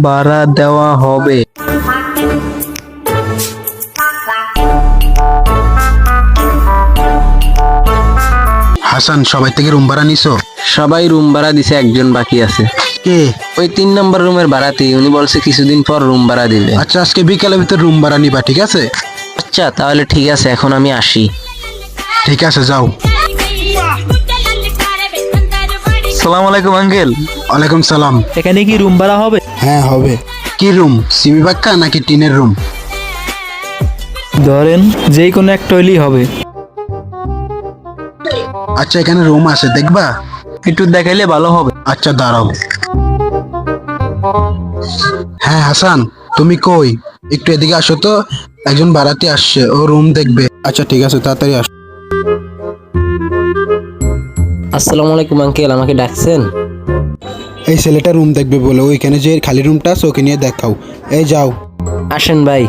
ভাড়া দেওয়া হবে। হাসান, সবাই থেকে রুম ভাড়া নিছো? সবাই রুম ভাড়া দিছে, একজন বাকি আছে। কে? ওই 3 নম্বর রুমের ভাড়াতেই, উনি বলছে কিছুদিন পর রুম ভাড়া দিবে। আচ্ছা, আজকে বিকালের ভিতর রুম ভাড়া নিবা, ঠিক আছে? আচ্ছা তাহলে ঠিক আছে, এখন আমি আসি। ঠিক আছে, যাও। সালাম আলাইকুম আঙ্কেল। ওয়ালাইকুম সালাম। এখানে কি রুম ভাড়া হবে? হ্যাঁ হবে। কি রুম, সিমি পাক্কা নাকি টিনের রুম? ধরেন যেই কোনো একটা হইলেই হবে। আচ্ছা, এখানে রুম আছে, দেখবা? একটু দেখাইলে ভালো হবে। আচ্ছা দাঁড়াও। হ্যাঁ হাসান, তুমি কই? একটু এদিকে আসো তো, একজন বাড়াতে আসছে, ও রুম দেখবে। আচ্ছা ঠিক আছে, তাড়াতাড়ি আসো। আসসালামু আলাইকুম আঙ্কেল, আমাকে ডাকছেন? এই ছেলেটা রুম দেখবে বলে ওইখানে যে খালি রুমটা আছে ওকে নিয়ে দেখাও। এই যাও। আসেন ভাই।